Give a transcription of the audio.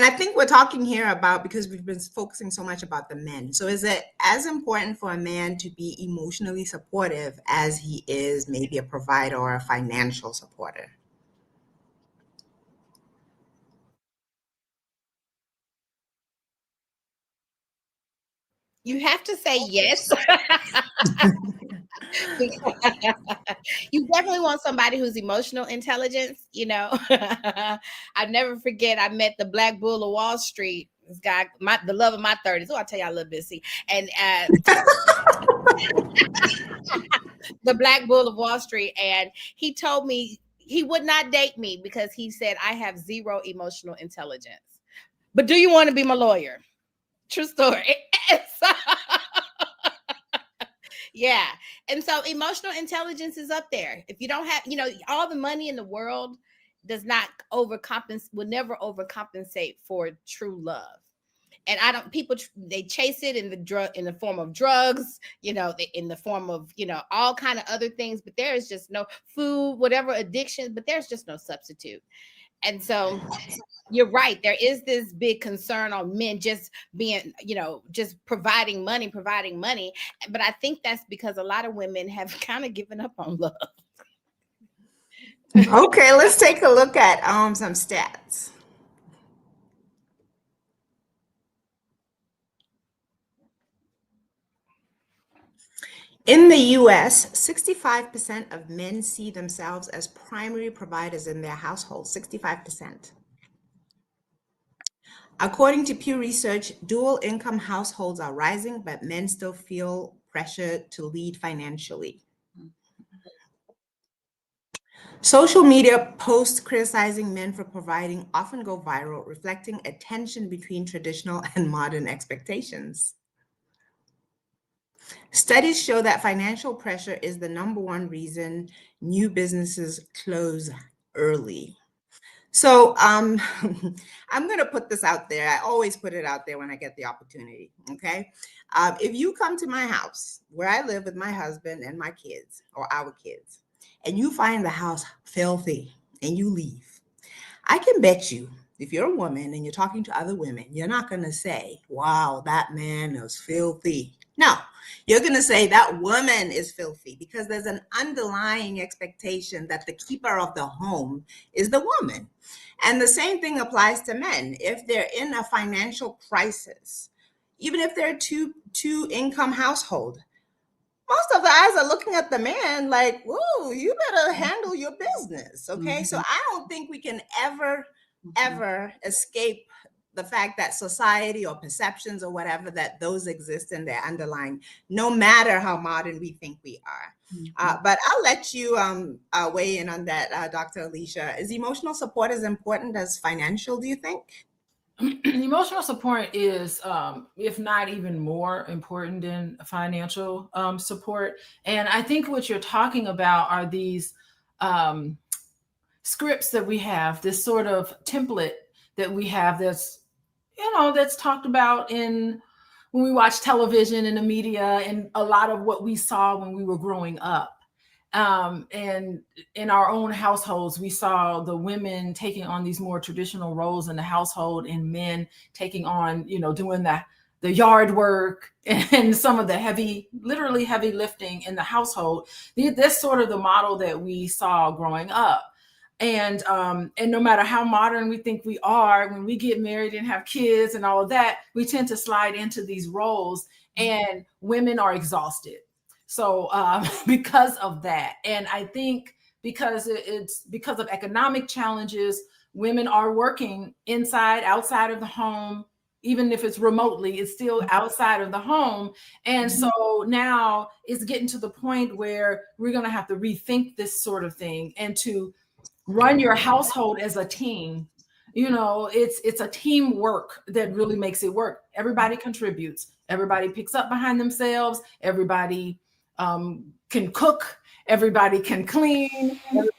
And I think we're talking here about, because we've been focusing so much about the men. So is it as important for a man to be emotionally supportive as he is maybe a provider or a financial supporter? You have to say yes. You definitely want somebody who's emotional intelligence, you know. I never forget, I met the Black Bull of Wall Street. This guy, the love of my 30s. Oh, I'll tell you a little bit. See, and the Black Bull of Wall Street, and he told me he would not date me because he said I have zero emotional intelligence. But do you want to be my lawyer? True story. Yeah. And so emotional intelligence is up there. If you don't have, all the money in the world does not overcompensate, will never overcompensate for true love. And I don't, people, they chase it in the form of drugs, in the form of, all kind of other things, but there is just no food, whatever addiction, but there's just no substitute. And so you're right. There is this big concern on men just being, just providing money. But I think that's because a lot of women have kind of given up on love. Okay, let's take a look at some stats. In the US, 65% of men see themselves as primary providers in their household. 65%. According to Pew Research, dual income households are rising, but men still feel pressure to lead financially. Social media posts criticizing men for providing often go viral, reflecting a tension between traditional and modern expectations. Studies show that financial pressure is the number one reason new businesses close early. So I'm going to put this out there. I always put it out there when I get the opportunity. Okay. If you come to my house where I live with my husband and my kids, or our kids, and you find the house filthy and you leave, I can bet you, if you're a woman and you're talking to other women, you're not going to say, wow, that man is filthy. No, you're going to say that woman is filthy, because there's an underlying expectation that the keeper of the home is the woman. And the same thing applies to men. If they're in a financial crisis, even if they're a two income household, most of the eyes are looking at the man like, whoa, you better handle your business. Okay. So I don't think we can ever escape the fact that society or perceptions or whatever, that those exist in their underlying, no matter how modern we think we are. But I'll let you weigh in on that, Dr. Alicia. Is emotional support as important as financial, do you think? Emotional support is, if not even more important than financial support. And I think what you're talking about are these scripts that we have, this sort of template that we have that's talked about in when we watch television and the media, and a lot of what we saw when we were growing up. And in our own households, we saw the women taking on these more traditional roles in the household, and men taking on, doing the yard work and some of the literally heavy lifting in the household. That's sort of the model that we saw growing up. And no matter how modern we think we are, when we get married and have kids and all of that, we tend to slide into these roles, and women are exhausted. So because of that, and I think because it's because of economic challenges, women are working inside, outside of the home. Even if it's remotely, it's still outside of the home. And so now it's getting to the point where we're going to have to rethink this sort of thing, and to run your household as a team. It's a teamwork that really makes it work. Everybody contributes. Everybody picks up behind themselves. Everybody can cook. Everybody can clean. Everybody